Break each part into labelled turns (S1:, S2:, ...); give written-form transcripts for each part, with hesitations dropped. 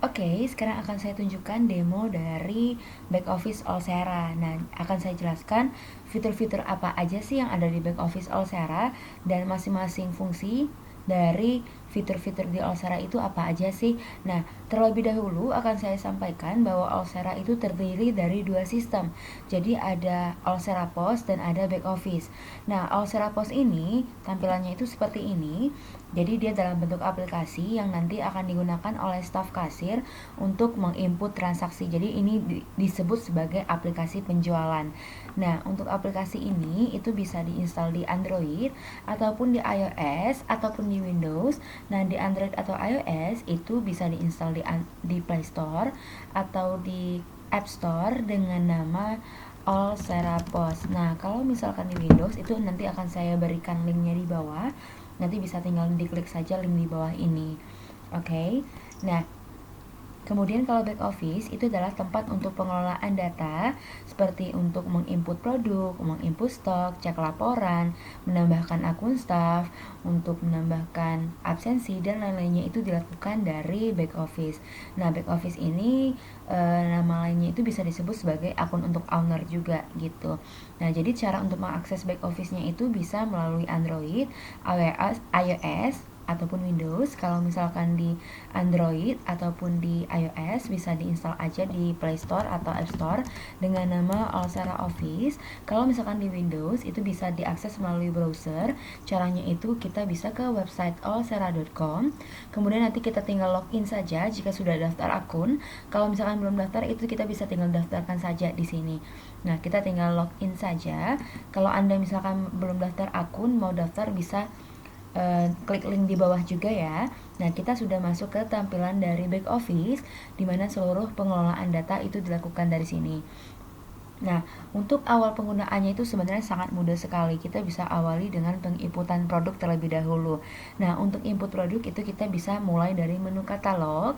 S1: Oke, sekarang akan saya tunjukkan demo dari back office Olsera. Nah, akan saya jelaskan fitur-fitur apa aja sih yang ada di back office Olsera dan masing-masing fungsi dari fitur-fitur di Olsera itu apa aja sih. Nah, terlebih dahulu akan saya sampaikan bahwa Olsera itu terdiri dari dua sistem. Jadi ada Olsera Pos dan ada back office. Nah, Olsera Pos ini tampilannya itu seperti ini. Jadi dia dalam bentuk aplikasi yang nanti akan digunakan oleh staf kasir untuk menginput transaksi. Jadi ini disebut sebagai aplikasi penjualan. Nah, untuk aplikasi ini itu bisa diinstal di Android ataupun di iOS ataupun di Windows. Nah, di Android atau iOS itu bisa diinstal di Play Store atau di App Store dengan nama Olsera Pos. Nah, kalau misalkan di Windows itu nanti akan saya berikan linknya di bawah. Nanti bisa tinggal diklik saja link di bawah ini. Oke. Nah, kemudian kalau back office itu adalah tempat untuk pengelolaan data seperti untuk menginput produk, menginput stok, cek laporan, menambahkan akun staff, untuk menambahkan absensi dan lain-lainnya itu dilakukan dari back office. Nah, back office ini nama lainnya itu bisa disebut sebagai akun untuk owner juga gitu. Nah, jadi cara untuk mengakses back office-nya itu bisa melalui Android, iOS ataupun Windows. Kalau misalkan di Android ataupun di iOS bisa diinstal aja di Play Store atau App Store dengan nama Olsera Office. Kalau misalkan di Windows itu bisa diakses melalui browser. Caranya itu kita bisa ke website olsera.com. Kemudian nanti kita tinggal login saja jika sudah daftar akun. Kalau misalkan belum daftar itu kita bisa tinggal daftarkan saja di sini. Nah, kita tinggal login saja. Kalau Anda misalkan belum daftar akun, mau daftar bisa klik link di bawah juga ya. Nah, kita sudah masuk ke tampilan dari back office di mana seluruh pengelolaan data itu dilakukan dari sini. Nah, untuk awal penggunaannya itu sebenarnya sangat mudah sekali. Kita bisa awali dengan penginputan produk terlebih dahulu. Nah, untuk input produk itu kita bisa mulai dari menu katalog.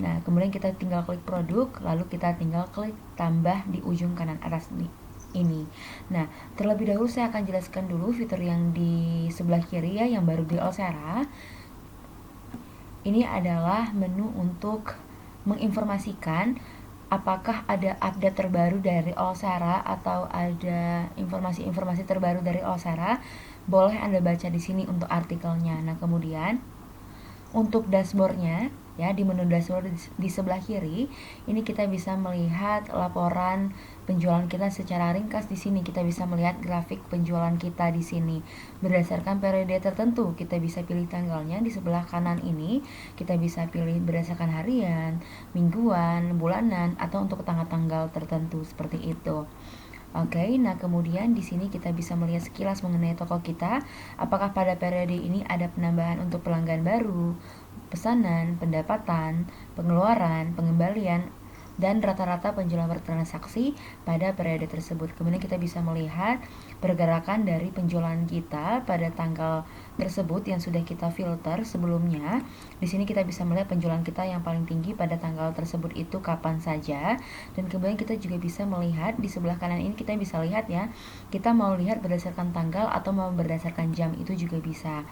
S1: Nah, kemudian kita tinggal klik produk, lalu kita tinggal klik tambah di ujung kanan atas ini. Nah, terlebih dahulu saya akan jelaskan dulu fitur yang di sebelah kiri ya, yang baru di Olsera. Ini adalah menu untuk menginformasikan apakah ada update terbaru dari Olsera atau ada informasi-informasi terbaru dari Olsera. Boleh Anda baca di sini untuk artikelnya. Nah, kemudian untuk dashboardnya ya, di menu dashboard di sebelah kiri ini kita bisa melihat laporan penjualan kita secara ringkas. Di sini kita bisa melihat grafik penjualan kita di sini berdasarkan periode tertentu. Kita bisa pilih tanggalnya di sebelah kanan ini. Kita bisa pilih berdasarkan harian, mingguan, bulanan atau untuk tanggal-tanggal tertentu seperti itu. Oke, nah kemudian di sini kita bisa melihat sekilas mengenai toko kita. Apakah pada periode ini ada penambahan untuk pelanggan baru, pesanan, pendapatan, pengeluaran, pengembalian, dan rata-rata penjualan bertransaksi pada periode tersebut. Kemudian kita bisa melihat pergerakan dari penjualan kita pada tanggal tersebut yang sudah kita filter sebelumnya. Di sini kita bisa melihat penjualan kita yang paling tinggi pada tanggal tersebut itu kapan saja. Dan kemudian kita juga bisa melihat di sebelah kanan ini, kita bisa lihat ya, kita mau lihat berdasarkan tanggal atau mau berdasarkan jam, itu juga bisa.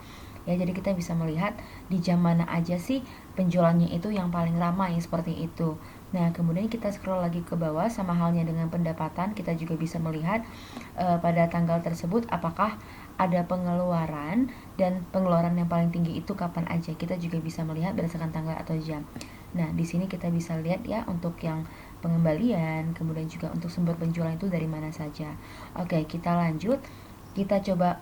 S1: Ya, jadi kita bisa melihat di jam mana aja sih penjualannya itu yang paling ramai seperti itu. Nah, kemudian kita scroll lagi ke bawah, sama halnya dengan pendapatan, kita juga bisa melihat pada tanggal tersebut apakah ada pengeluaran, dan pengeluaran yang paling tinggi itu kapan aja. Kita juga bisa melihat berdasarkan tanggal atau jam. Nah, di sini kita bisa lihat ya untuk yang pengembalian, kemudian juga untuk sumber penjualan itu dari mana saja. Oke, kita lanjut. Kita coba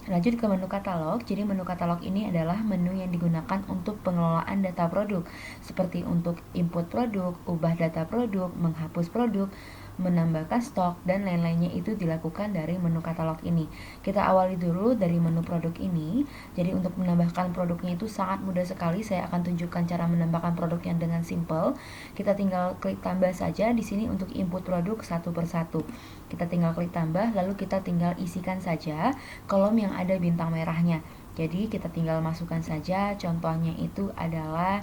S1: lanjut ke menu katalog. Jadi menu katalog ini adalah menu yang digunakan untuk pengelolaan data produk, seperti untuk input produk, ubah data produk, menghapus produk, menambahkan stok, dan lain-lainnya itu dilakukan dari menu katalog ini. Kita awali dulu dari menu produk ini. Jadi untuk menambahkan produknya itu sangat mudah sekali. Saya akan tunjukkan cara menambahkan produk yang dengan simple. Kita tinggal klik tambah saja di sini untuk input produk satu persatu. Kita tinggal klik tambah, lalu kita tinggal isikan saja kolom yang ada bintang merahnya. Jadi kita tinggal masukkan saja. Contohnya itu adalah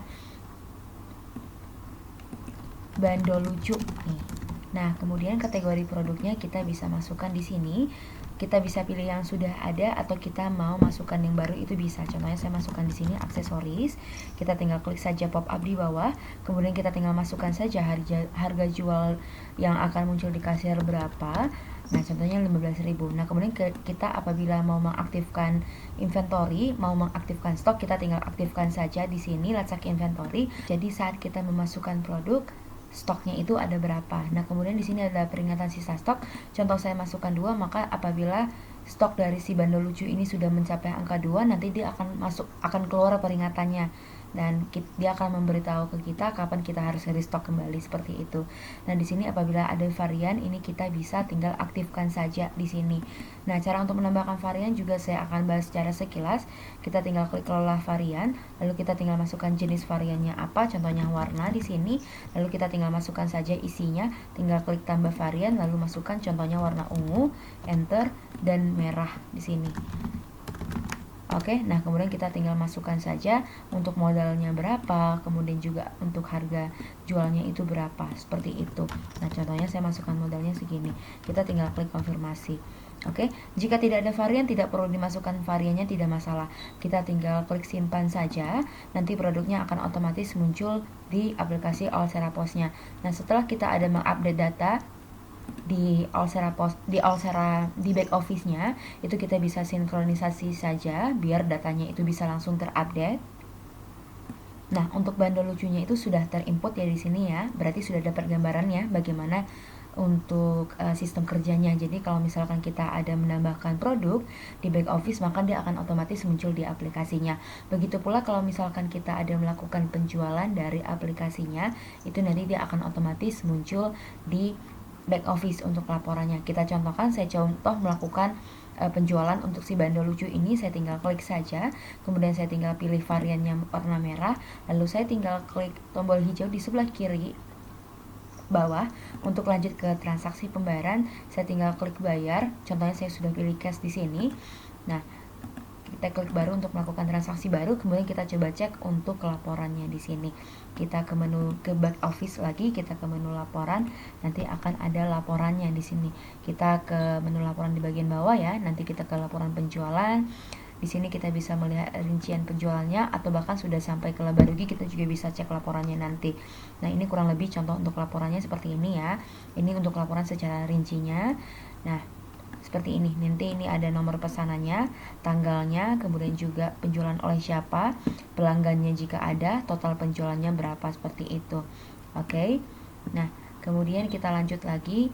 S1: bando lucu nih. Nah, kemudian kategori produknya kita bisa masukkan di sini. kita bisa pilih yang sudah ada atau kita mau masukkan yang baru, itu bisa. Contohnya saya masukkan di sini aksesoris. Kita tinggal klik saja pop up di bawah, kemudian kita tinggal masukkan saja harga jual yang akan muncul di kasir berapa. Nah, contohnya 15.000. Nah, kemudian kita apabila mau mengaktifkan inventory, mau mengaktifkan stok, kita tinggal aktifkan saja di sini lacak inventory. Jadi saat kita memasukkan produk, stoknya itu ada berapa. Nah, kemudian di sini ada peringatan sisa stok. Contoh saya masukkan 2, maka apabila stok dari si bandol lucu ini sudah mencapai angka 2, nanti dia akan keluar peringatannya dan dia akan memberitahu ke kita kapan kita harus restock kembali, seperti itu. Nah, di sini apabila ada varian ini kita bisa tinggal aktifkan saja di sini. Nah, cara untuk menambahkan varian juga saya akan bahas secara sekilas. Kita tinggal klik kelola varian, lalu kita tinggal masukkan jenis variannya apa, contohnya warna di sini. Lalu kita tinggal masukkan saja isinya, tinggal klik tambah varian lalu masukkan contohnya warna ungu, enter, dan merah di sini. Oke, nah kemudian kita tinggal masukkan saja untuk modalnya berapa, kemudian juga untuk harga jualnya itu berapa, seperti itu. Nah, contohnya saya masukkan modalnya segini. Kita tinggal klik konfirmasi. Oke, jika tidak ada varian, tidak perlu dimasukkan variannya, tidak masalah. Kita tinggal klik simpan saja, nanti produknya akan otomatis muncul di aplikasi Allsera Post-nya. Nah, setelah kita ada mengupdate data di Allsera di back office-nya, itu kita bisa sinkronisasi saja biar datanya itu bisa langsung terupdate. Nah, untuk bandol lucunya itu sudah terinput ya di sini ya. Berarti sudah dapat gambarannya bagaimana untuk sistem kerjanya. Jadi kalau misalkan kita ada menambahkan produk di back office, maka dia akan otomatis muncul di aplikasinya. Begitu pula kalau misalkan kita ada melakukan penjualan dari aplikasinya, itu nanti dia akan otomatis muncul di back office untuk laporannya. Kita contohkan, saya contoh melakukan penjualan untuk si bandol lucu ini. Saya tinggal klik saja, kemudian saya tinggal pilih variannya warna merah, lalu saya tinggal klik tombol hijau di sebelah kiri bawah untuk lanjut ke transaksi pembayaran. Saya tinggal klik bayar, contohnya saya sudah pilih cash di sini. Nah, kita klik baru untuk melakukan transaksi baru, kemudian kita coba cek untuk laporannya di sini. Kita ke menu ke back office lagi, kita ke menu laporan, nanti akan ada laporannya di sini. Kita ke menu laporan di bagian bawah ya, nanti kita ke laporan penjualan. Di sini kita bisa melihat rincian penjualannya, atau bahkan sudah sampai ke laba rugi kita juga bisa cek laporannya nanti. Nah, ini kurang lebih contoh untuk laporannya seperti ini ya. Ini untuk laporan secara rincinya. Nah, seperti ini. Nanti ini ada nomor pesanannya, tanggalnya, kemudian juga penjualan oleh siapa, pelanggannya jika ada, total penjualannya berapa, seperti itu. Oke. Nah, kemudian kita lanjut lagi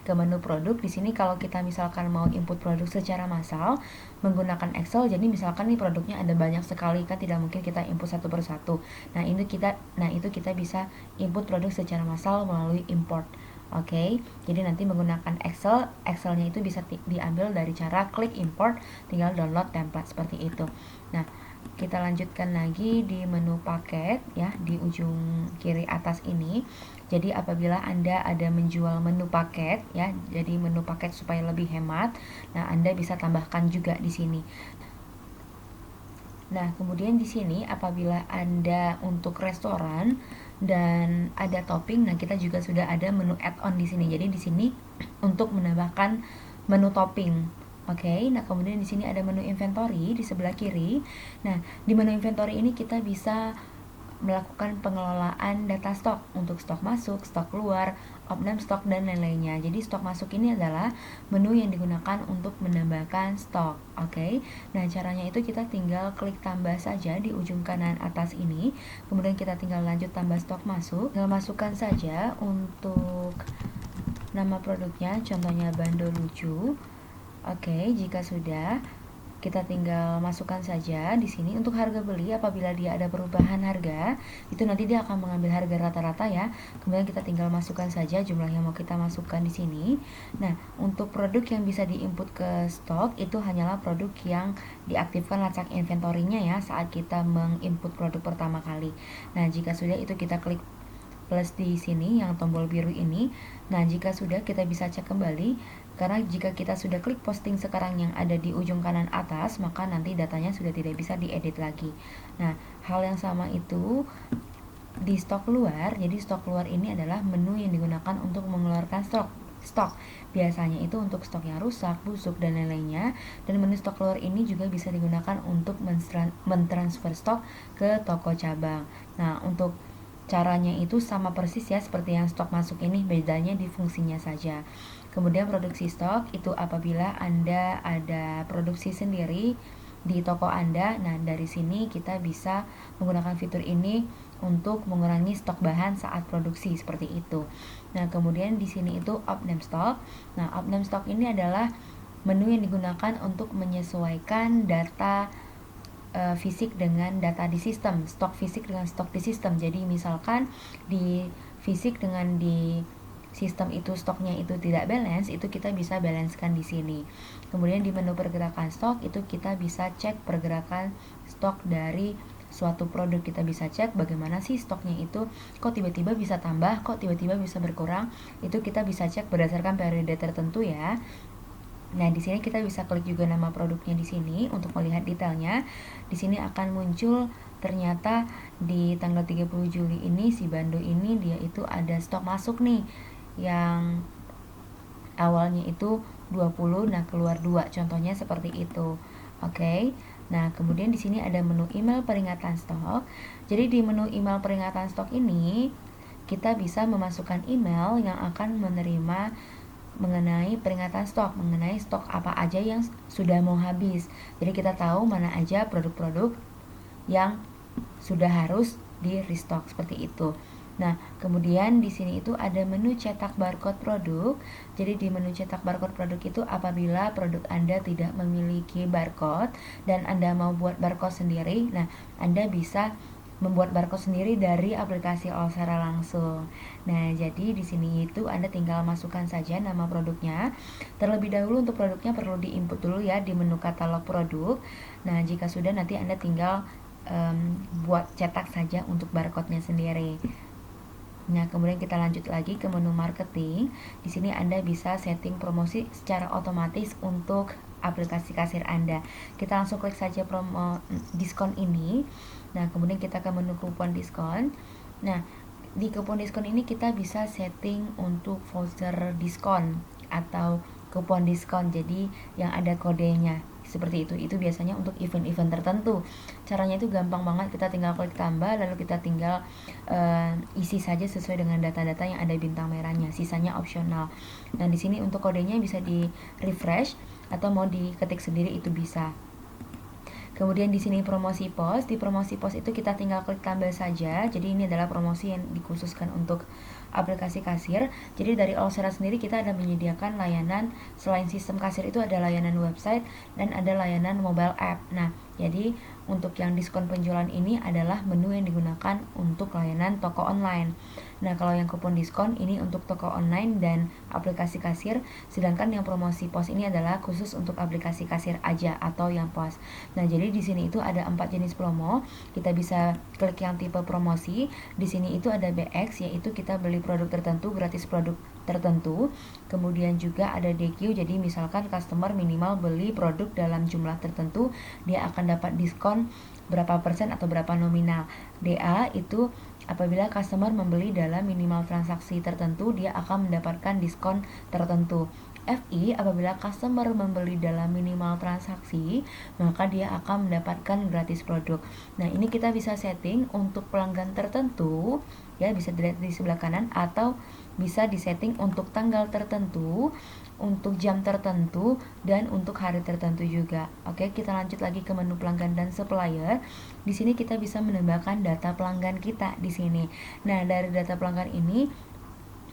S1: ke menu produk. Di sini kalau kita misalkan mau input produk secara massal menggunakan Excel, jadi misalkan nih produknya ada banyak sekali, kan tidak mungkin kita input satu persatu. Nah, itu kita bisa input produk secara massal melalui import. Oke, jadi nanti menggunakan Excelnya itu bisa diambil dari cara klik import, tinggal download template seperti itu. Nah, kita lanjutkan lagi di menu paket ya, di ujung kiri atas ini. Jadi apabila Anda ada menjual menu paket ya, jadi menu paket supaya lebih hemat, nah Anda bisa tambahkan juga di sini. Nah, kemudian di sini apabila Anda untuk restoran dan ada topping, nah kita juga sudah ada menu add-on di sini. Jadi di sini untuk menambahkan menu topping. Oke, nah kemudian di sini ada menu inventory di sebelah kiri. Nah, di menu inventory ini kita bisa melakukan pengelolaan data stok untuk stok masuk, stok keluar, opname stok, dan lain-lainnya. Jadi stok masuk ini adalah menu yang digunakan untuk menambahkan stok. Oke. Nah, caranya itu kita tinggal klik tambah saja di ujung kanan atas ini. Kemudian kita tinggal lanjut tambah stok masuk. Tinggal masukkan saja untuk nama produknya, contohnya bandol lucu. Oke, jika sudah, kita tinggal masukkan saja di sini untuk harga beli. Apabila dia ada perubahan harga, itu nanti dia akan mengambil harga rata-rata ya. Kemudian kita tinggal masukkan saja jumlah yang mau kita masukkan di sini. Nah, untuk produk yang bisa diinput ke stok itu hanyalah produk yang diaktifkan lacak inventory-nya ya saat kita menginput produk pertama kali. Nah, jika sudah itu kita klik plus di sini yang tombol biru ini. Nah, jika sudah kita bisa cek kembali. Karena jika kita sudah klik posting sekarang yang ada di ujung kanan atas, maka nanti datanya sudah tidak bisa diedit lagi. Nah, hal yang sama itu di stok keluar. Jadi stok keluar ini adalah menu yang digunakan untuk mengeluarkan stok. stok. Biasanya itu untuk stok yang rusak, busuk, dan lain-lainnya. Dan menu stok keluar ini juga bisa digunakan untuk mentransfer stok ke toko cabang. Nah, untuk caranya itu sama persis ya seperti yang stok masuk ini, bedanya di fungsinya saja. Kemudian produksi stok itu apabila Anda ada produksi sendiri di toko Anda. Nah, dari sini kita bisa menggunakan fitur ini untuk mengurangi stok bahan saat produksi seperti itu. Nah, kemudian di sini itu upname stock. Nah, upname stock ini adalah menu yang digunakan untuk menyesuaikan data fisik dengan data di sistem, stok fisik dengan stok di sistem. Jadi misalkan di fisik dengan di sistem itu stoknya itu tidak balance, itu kita bisa balancekan di sini. Kemudian di menu pergerakan stok itu kita bisa cek pergerakan stok dari suatu produk, kita bisa cek bagaimana sih stoknya itu, kok tiba-tiba bisa tambah, kok tiba-tiba bisa berkurang. Itu kita bisa cek berdasarkan periode tertentu ya. Nah, di sini kita bisa klik juga nama produknya di sini untuk melihat detailnya. Di sini akan muncul ternyata di tanggal 30 Juli ini si Bando ini dia itu ada stok masuk nih yang awalnya itu 20, nah keluar 2. Contohnya seperti itu. Oke. Nah, kemudian di sini ada menu email peringatan stok. Jadi di menu email peringatan stok ini kita bisa memasukkan email yang akan menerima mengenai peringatan stok, mengenai stok apa aja yang sudah mau habis. Jadi kita tahu mana aja produk-produk yang sudah harus di restock seperti itu. Nah, kemudian di sini itu ada menu cetak barcode produk. Jadi di menu cetak barcode produk itu apabila produk Anda tidak memiliki barcode dan Anda mau buat barcode sendiri, nah Anda bisa membuat barcode sendiri dari aplikasi Olsera langsung. Nah, jadi di sini itu Anda tinggal masukkan saja nama produknya. Terlebih dahulu untuk produknya perlu diinput dulu ya di menu katalog produk. Nah, jika sudah nanti Anda tinggal buat cetak saja untuk barcode-nya sendiri. Nah, kemudian kita lanjut lagi ke menu marketing. Di sini Anda bisa setting promosi secara otomatis untuk aplikasi kasir Anda. Kita langsung klik saja promo diskon ini. Nah, kemudian kita ke menu kupon diskon. Nah, di kupon diskon ini kita bisa setting untuk voucher diskon atau kupon diskon. Jadi yang ada kodenya. Seperti itu biasanya untuk event-event tertentu. Caranya itu gampang banget, kita tinggal klik tambah lalu kita tinggal isi saja sesuai dengan data-data yang ada bintang merahnya, sisanya opsional. Nah, di sini untuk kodenya bisa di refresh atau mau diketik sendiri itu bisa. Kemudian di sini promosi pos, di promosi pos itu kita tinggal klik tambah saja. Jadi ini adalah promosi yang dikhususkan untuk aplikasi kasir. Jadi dari Olsera sendiri kita ada menyediakan layanan, selain sistem kasir itu ada layanan website dan ada layanan mobile app. Nah, jadi untuk yang diskon penjualan ini adalah menu yang digunakan untuk layanan toko online. Nah, kalau yang kupon diskon ini untuk toko online dan aplikasi kasir, sedangkan yang promosi pos ini adalah khusus untuk aplikasi kasir aja atau yang pos. Nah, jadi di sini itu ada 4 jenis promo. Kita bisa klik yang tipe promosi. Di sini itu ada BX, yaitu kita beli produk tertentu gratis produk tertentu. Kemudian juga ada DQ, jadi misalkan customer minimal beli produk dalam jumlah tertentu, dia akan dapat diskon berapa persen atau berapa nominal. DA itu apabila customer membeli dalam minimal transaksi tertentu, dia akan mendapatkan diskon tertentu. FI apabila customer membeli dalam minimal transaksi, maka dia akan mendapatkan gratis produk. Nah, ini kita bisa setting untuk pelanggan tertentu, ya bisa dilihat di sebelah kanan, atau bisa disetting untuk tanggal tertentu, untuk jam tertentu, dan untuk hari tertentu juga. Oke, kita lanjut lagi ke menu pelanggan dan supplier. Di sini kita bisa menambahkan data pelanggan kita di sini. Nah, dari data pelanggan ini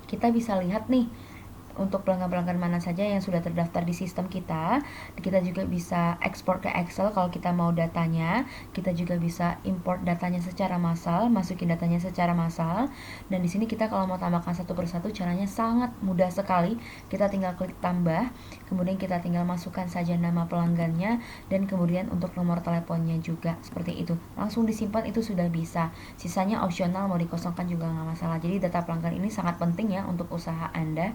S1: kita bisa lihat nih untuk pelanggan-pelanggan mana saja yang sudah terdaftar di sistem kita. Kita juga bisa ekspor ke Excel kalau kita mau datanya. Kita juga bisa import datanya secara massal, masukin datanya secara massal. Dan di sini kita kalau mau tambahkan satu persatu caranya sangat mudah sekali. Kita tinggal klik tambah, kemudian kita tinggal masukkan saja nama pelanggannya dan kemudian untuk nomor teleponnya juga seperti itu. Langsung disimpan itu sudah bisa. Sisanya opsional, mau dikosongkan juga nggak masalah. Jadi data pelanggan ini sangat penting ya untuk usaha Anda.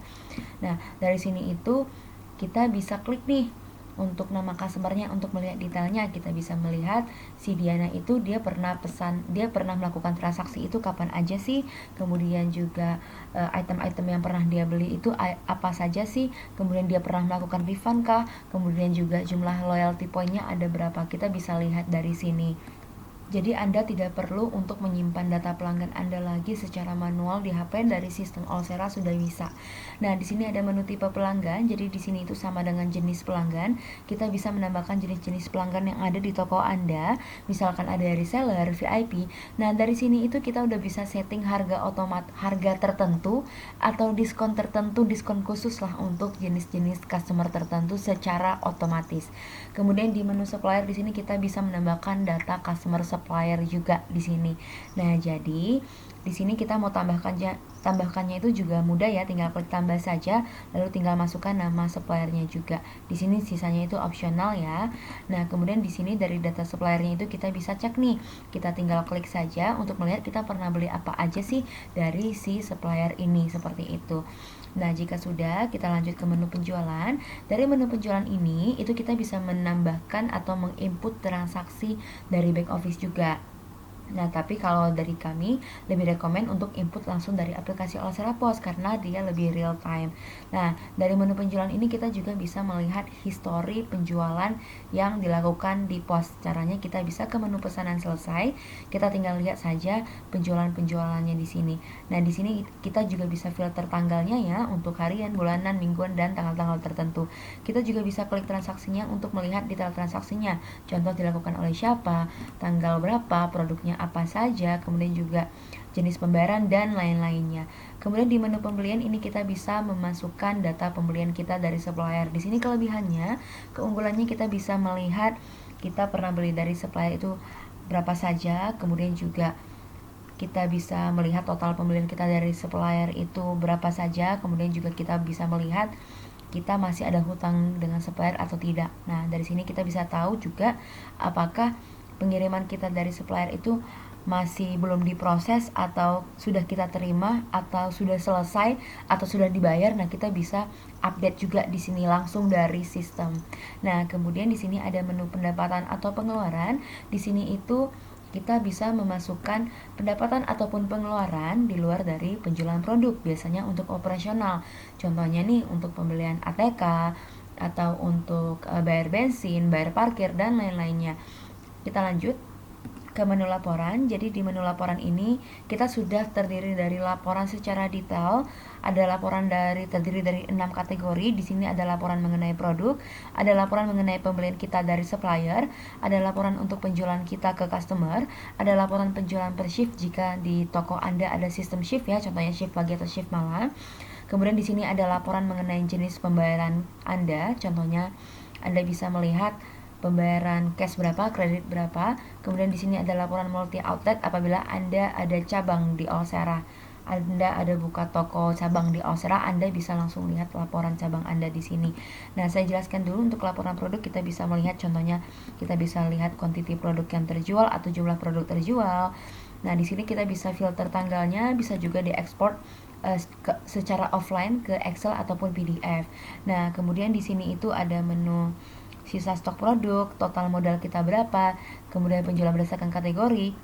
S1: Nah, dari sini itu kita bisa klik nih untuk nama customernya, untuk melihat detailnya, kita bisa melihat si Diana itu dia pernah melakukan transaksi itu kapan aja sih, kemudian juga item-item yang pernah dia beli itu apa saja sih, kemudian dia pernah melakukan refund kah, kemudian juga jumlah loyalty point-nya ada berapa, kita bisa lihat dari sini. Jadi Anda tidak perlu untuk menyimpan data pelanggan Anda lagi secara manual di HP, dari sistem Allsera sudah bisa. Nah, di sini ada menu tipe pelanggan. Jadi di sini itu sama dengan jenis pelanggan. Kita bisa menambahkan jenis-jenis pelanggan yang ada di toko Anda. Misalkan ada reseller, VIP. Nah, dari sini itu kita udah bisa setting harga tertentu atau diskon tertentu, diskon khusus lah untuk jenis-jenis customer tertentu secara otomatis. Kemudian di menu supplier di sini kita bisa menambahkan data customer supplier juga di sini. Nah, jadi di sini kita mau tambahkannya itu juga mudah ya, tinggal klik tambah saja, lalu tinggal masukkan nama suppliernya juga. Di sini sisanya itu opsional ya. Nah, kemudian di sini dari data suppliernya itu kita bisa cek nih. Kita tinggal klik saja untuk melihat kita pernah beli apa aja sih dari si supplier ini, seperti itu. Nah, jika sudah, kita lanjut ke menu penjualan. Dari menu penjualan ini, itu kita bisa menambahkan atau menginput transaksi dari back office juga. Nah, tapi kalau dari kami lebih rekomen untuk input langsung dari aplikasi Allsera Pos karena dia lebih real time. Nah, dari menu penjualan ini kita juga bisa melihat histori penjualan yang dilakukan di pos. Caranya kita bisa ke menu pesanan selesai, kita tinggal lihat saja penjualan-penjualannya di sini. Nah, di sini kita juga bisa filter tanggalnya ya, untuk harian, bulanan, mingguan, dan tanggal-tanggal tertentu. Kita juga bisa klik transaksinya untuk melihat detail transaksinya. Contoh dilakukan oleh siapa, tanggal berapa, produknya apa saja, kemudian juga jenis pembayaran dan lain-lainnya. Kemudian di menu pembelian ini kita bisa memasukkan data pembelian kita dari supplier. Di sini kelebihannya, keunggulannya kita bisa melihat kita pernah beli dari supplier itu berapa saja, kemudian juga kita bisa melihat total pembelian kita dari supplier itu berapa saja, kemudian juga kita bisa melihat kita masih ada hutang dengan supplier atau tidak. Nah, dari sini kita bisa tahu juga apakah pengiriman kita dari supplier itu masih belum diproses atau sudah kita terima atau sudah selesai atau sudah dibayar. Nah, kita bisa update juga di sini langsung dari sistem. Nah, kemudian di sini ada menu pendapatan atau pengeluaran. Di sini itu kita bisa memasukkan pendapatan ataupun pengeluaran di luar dari penjualan produk, biasanya untuk operasional. Contohnya nih untuk pembelian ATK atau untuk bayar bensin, bayar parkir, dan lain-lainnya. Kita lanjut ke menu laporan. Jadi di menu laporan ini kita sudah terdiri dari laporan secara detail. Ada laporan terdiri dari 6 kategori. Di sini ada laporan mengenai produk, ada laporan mengenai pembelian kita dari supplier, ada laporan untuk penjualan kita ke customer, ada laporan penjualan per shift jika di toko Anda ada sistem shift ya, contohnya shift pagi atau shift malam. Kemudian di sini ada laporan mengenai jenis pembayaran Anda, contohnya Anda bisa melihat pembayaran cash berapa, kredit berapa. Kemudian di sini ada laporan multi outlet apabila Anda ada cabang di Allsera. Anda ada buka toko cabang di Allsera, Anda bisa langsung lihat laporan cabang Anda di sini. Nah, saya jelaskan dulu untuk laporan produk. Kita bisa melihat contohnya, kita bisa lihat quantity produk yang terjual atau jumlah produk terjual. Nah, di sini kita bisa filter tanggalnya, bisa juga diekspor secara offline ke Excel ataupun PDF. Nah, kemudian di sini itu ada menu sisa stok produk, total modal kita berapa, kemudian penjualan berdasarkan kategori,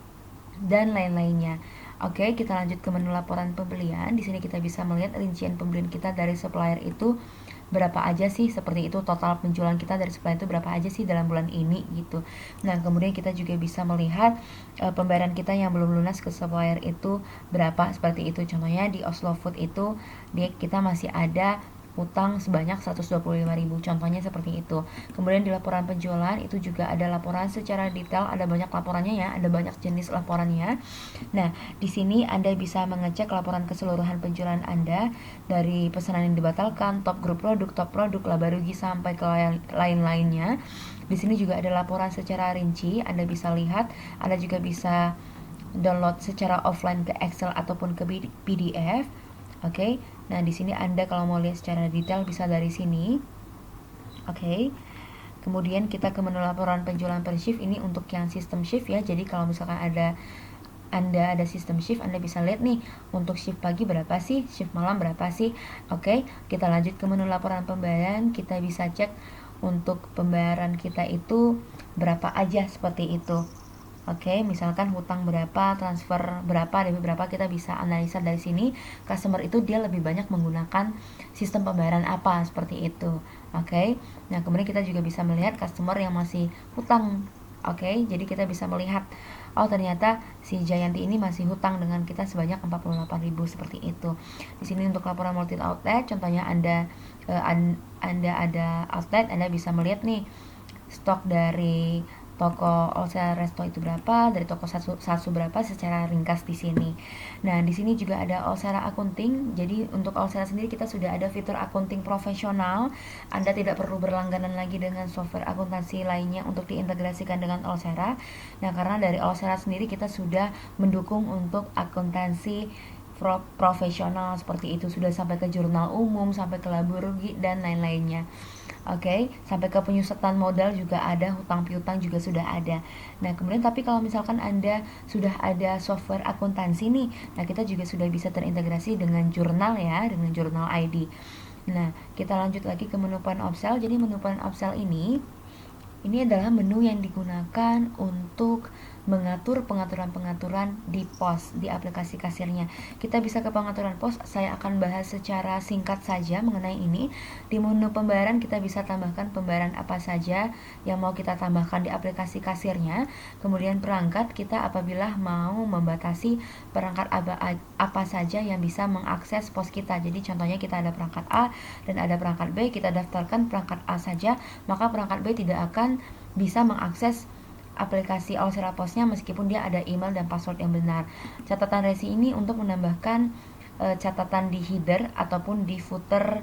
S1: dan lain-lainnya. Oke, kita lanjut ke menu laporan pembelian. Di sini kita bisa melihat rincian pembelian kita dari supplier itu berapa aja sih, seperti itu. Total penjualan kita dari supplier itu berapa aja sih dalam bulan ini gitu. Nah, kemudian kita juga bisa melihat pembayaran kita yang belum lunas ke supplier itu berapa, seperti itu. Contohnya di Oslo Food itu kita masih ada utang sebanyak 125.000, contohnya seperti itu. Kemudian di laporan penjualan itu juga ada laporan secara detail, ada banyak laporannya ya, ada banyak jenis laporannya. Nah, di sini Anda bisa mengecek laporan keseluruhan penjualan Anda dari pesanan yang dibatalkan, top grup produk, top produk, laba rugi, sampai ke lain-lainnya. Di sini juga ada laporan secara rinci, Anda bisa lihat. Anda juga bisa download secara offline ke Excel ataupun ke PDF. Oke. Nah, di sini Anda kalau mau lihat secara detail bisa dari sini. Oke. Kemudian kita ke menu laporan penjualan per shift, ini untuk yang sistem shift ya. Jadi kalau misalkan Anda ada sistem shift, Anda bisa lihat nih untuk shift pagi berapa sih, shift malam berapa sih. Oke, kita lanjut ke menu laporan pembayaran. Kita bisa cek untuk pembayaran kita itu berapa aja, seperti itu. Oke, misalkan hutang berapa, transfer berapa, debit berapa, kita bisa analisa dari sini. Customer itu dia lebih banyak menggunakan sistem pembayaran apa, seperti itu. Oke, nah kemudian kita juga bisa melihat customer yang masih hutang. Oke, jadi kita bisa melihat, oh ternyata si Jayanti ini masih hutang dengan kita sebanyak 48.000, seperti itu. Di sini untuk laporan multi outlet, contohnya Anda ada outlet, Anda bisa melihat nih stok dari toko Olsera Resto itu berapa, dari toko Satsu berapa, secara ringkas di sini. Nah, di sini juga ada Olsera Accounting. Jadi untuk Olsera sendiri kita sudah ada fitur accounting profesional. Anda tidak perlu berlangganan lagi dengan software akuntansi lainnya untuk diintegrasikan dengan Olsera. Nah, karena dari Olsera sendiri kita sudah mendukung untuk akuntansi profesional seperti itu, sudah sampai ke jurnal umum, sampai ke laba rugi dan lain-lainnya. Oke, sampai ke penyusutan modal juga ada, hutang piutang juga sudah ada. Nah, kemudian tapi kalau misalkan Anda sudah ada software akuntansi nih, nah kita juga sudah bisa terintegrasi dengan jurnal ya, dengan jurnal ID. Nah, kita lanjut lagi ke menu point of sale. Jadi menu point of sale ini adalah menu yang digunakan untuk mengatur pengaturan-pengaturan di pos, di aplikasi kasirnya. Kita bisa ke pengaturan pos, saya akan bahas secara singkat saja mengenai ini. Di menu pembayaran kita bisa tambahkan pembayaran apa saja yang mau kita tambahkan di aplikasi kasirnya. Kemudian perangkat, kita apabila mau membatasi perangkat apa saja yang bisa mengakses pos kita. Jadi contohnya kita ada perangkat A dan ada perangkat B, kita daftarkan perangkat A saja, maka perangkat B tidak akan bisa mengakses aplikasi Olsera Posnya meskipun dia ada email dan password yang benar. Catatan resi ini untuk menambahkan catatan di header ataupun di footer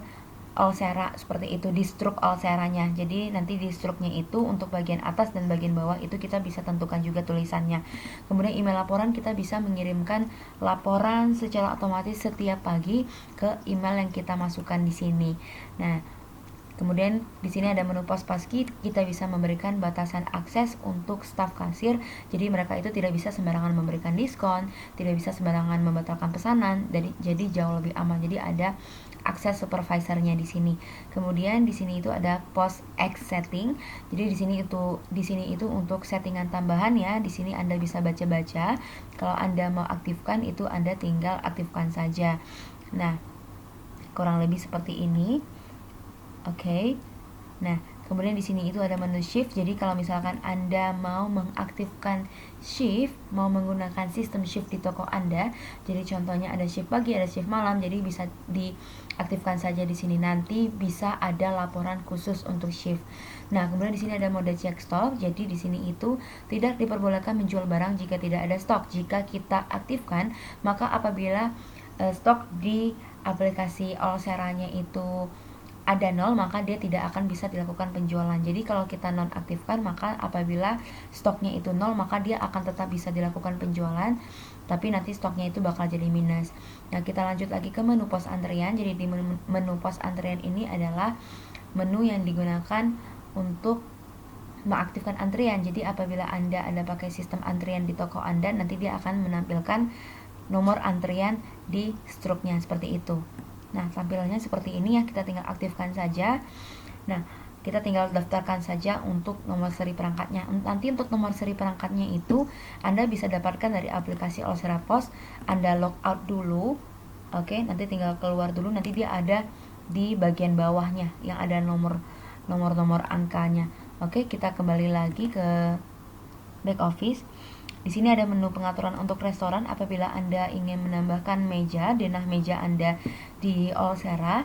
S1: Olsera, seperti itu, di struk Olseranya. Jadi nanti di struknya itu untuk bagian atas dan bagian bawah itu kita bisa tentukan juga tulisannya. Kemudian email laporan, kita bisa mengirimkan laporan secara otomatis setiap pagi ke email yang kita masukkan di sini. Nah, kemudian di sini ada menu pos paski, kita bisa memberikan batasan akses untuk staf kasir. Jadi mereka itu tidak bisa sembarangan memberikan diskon, tidak bisa sembarangan membatalkan pesanan. Jadi jauh lebih aman. Jadi ada akses supervisornya di sini. Kemudian di sini itu ada post X setting. Jadi di sini itu untuk settingan tambahan ya. Di sini Anda bisa baca-baca. Kalau Anda mau aktifkan itu Anda tinggal aktifkan saja. Nah, kurang lebih seperti ini. Oke. Nah, kemudian di sini itu ada menu shift. Jadi kalau misalkan Anda mau mengaktifkan shift, mau menggunakan sistem shift di toko Anda, jadi contohnya ada shift pagi, ada shift malam, jadi bisa diaktifkan saja di sini. Nanti bisa ada laporan khusus untuk shift. Nah, kemudian di sini ada mode check stock. Jadi di sini itu tidak diperbolehkan menjual barang jika tidak ada stok. Jika kita aktifkan, maka apabila stok di aplikasi Olseranya itu ada 0, maka dia tidak akan bisa dilakukan penjualan. Jadi kalau kita nonaktifkan, maka apabila stoknya itu 0, maka dia akan tetap bisa dilakukan penjualan, tapi nanti stoknya itu bakal jadi minus. Nah, kita lanjut lagi ke menu pos antrian. Jadi di menu pos antrian ini adalah menu yang digunakan untuk mengaktifkan antrian. Jadi apabila Anda ada pakai sistem antrian di toko Anda, nanti dia akan menampilkan nomor antrian di struknya seperti itu. Nah, tampilannya seperti ini ya, kita tinggal aktifkan saja. Nah, kita tinggal daftarkan saja untuk nomor seri perangkatnya. Nanti untuk nomor seri perangkatnya itu Anda bisa dapatkan dari aplikasi Olsera Pos. Anda log out dulu. Oke, nanti tinggal keluar dulu, nanti dia ada di bagian bawahnya yang ada nomor angkanya. Oke, kita kembali lagi ke back office. Di sini ada menu pengaturan untuk restoran. Apabila Anda ingin menambahkan meja, denah meja Anda di Olsera,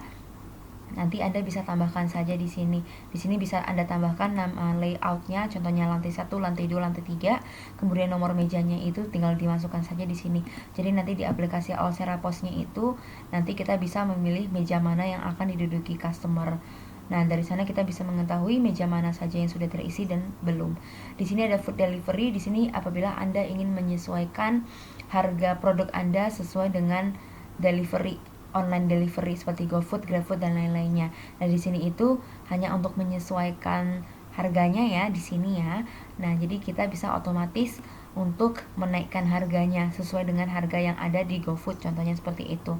S1: nanti Anda bisa tambahkan saja di sini. Di sini bisa Anda tambahkan nama layoutnya, contohnya lantai 1, lantai 2, lantai 3. Kemudian nomor mejanya itu tinggal dimasukkan saja di sini. Jadi nanti di aplikasi Olsera Posnya itu nanti kita bisa memilih meja mana yang akan diduduki customer. Nah, dari sana kita bisa mengetahui meja mana saja yang sudah terisi dan belum. Di sini ada food delivery. Di sini apabila Anda ingin menyesuaikan harga produk Anda sesuai dengan delivery, online delivery seperti GoFood, GrabFood dan lain-lainnya. Nah, di sini itu hanya untuk menyesuaikan harganya ya di sini ya. Nah, jadi kita bisa otomatis untuk menaikkan harganya sesuai dengan harga yang ada di GoFood, contohnya seperti itu.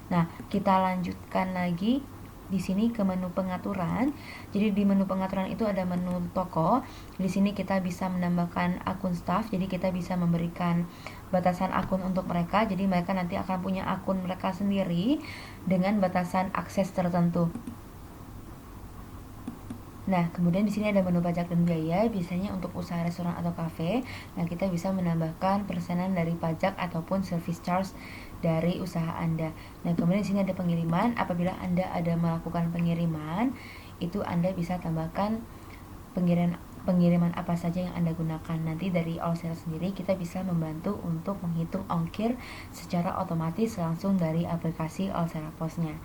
S1: Nah, kita lanjutkan lagi. di sini ke menu pengaturan. Jadi di menu pengaturan itu ada menu toko. Di sini kita bisa menambahkan akun staff. Jadi kita bisa memberikan batasan akun untuk mereka. Jadi mereka nanti akan punya akun mereka sendiri dengan batasan akses tertentu. Nah, kemudian di sini ada menu pajak dan biaya, biasanya untuk usaha restoran atau kafe. Nah, kita bisa menambahkan persenan dari pajak ataupun service charge dari usaha Anda. Nah, kemudian di sini ada pengiriman. Apabila Anda ada melakukan pengiriman, itu Anda bisa tambahkan pengiriman apa saja yang Anda gunakan. Nanti dari Allsera sendiri kita bisa membantu untuk menghitung ongkir secara otomatis langsung dari aplikasi Allsera Pos-nya.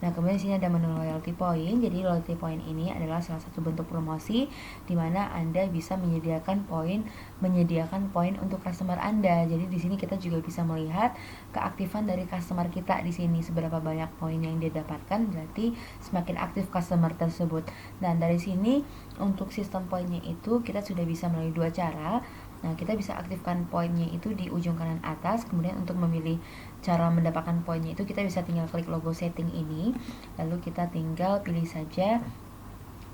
S1: Nah, kemudian di sini ada menu loyalty point. Jadi loyalty point ini adalah salah satu bentuk promosi di mana Anda bisa menyediakan poin untuk customer Anda. Jadi di sini kita juga bisa melihat keaktifan dari customer kita di sini, seberapa banyak poin yang dia dapatkan, berarti semakin aktif customer tersebut. Dan dari sini untuk sistem poinnya itu kita sudah bisa melalui dua cara. Nah, kita bisa aktifkan poinnya itu di ujung kanan atas. Kemudian untuk memilih cara mendapatkan poinnya itu kita bisa tinggal klik logo setting ini. Lalu kita tinggal pilih saja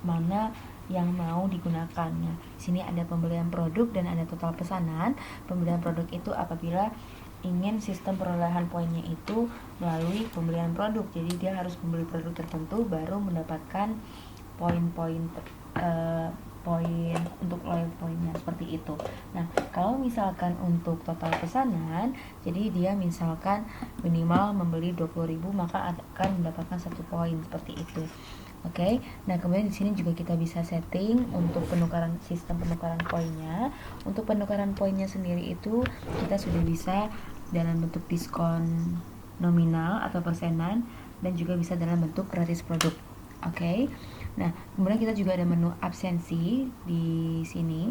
S1: mana yang mau digunakan. Nah, di sini ada pembelian produk dan ada total pesanan. Pembelian produk itu apabila ingin sistem perolehan poinnya itu melalui pembelian produk. Jadi dia harus membeli produk tertentu baru mendapatkan poin-poin poin untuk loyal poinnya, seperti itu. Nah, kalau misalkan untuk total pesanan, jadi dia misalkan minimal membeli 20.000 maka akan mendapatkan 1 poin, seperti itu. Oke. Nah, kemudian di sini juga kita bisa setting untuk sistem penukaran poinnya. Untuk penukaran poinnya sendiri itu kita sudah bisa dalam bentuk diskon nominal atau persenan dan juga bisa dalam bentuk gratis produk. Oke. Nah, kemudian kita juga ada menu absensi di sini.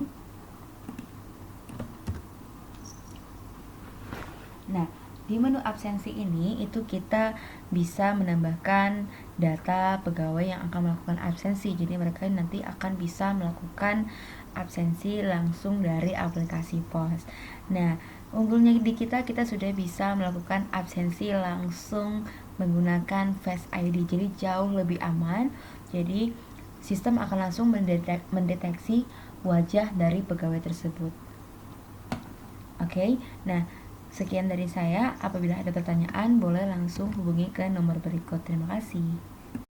S1: Nah, di menu absensi ini itu kita bisa menambahkan data pegawai yang akan melakukan absensi. Jadi mereka nanti akan bisa melakukan absensi langsung dari aplikasi POS. Nah, unggulnya di kita sudah bisa melakukan absensi langsung menggunakan Face ID. Jadi jauh lebih aman. Jadi sistem akan langsung mendeteksi wajah dari pegawai tersebut. Oke. Nah, sekian dari saya. Apabila ada pertanyaan, boleh langsung hubungi ke nomor berikut. Terima kasih.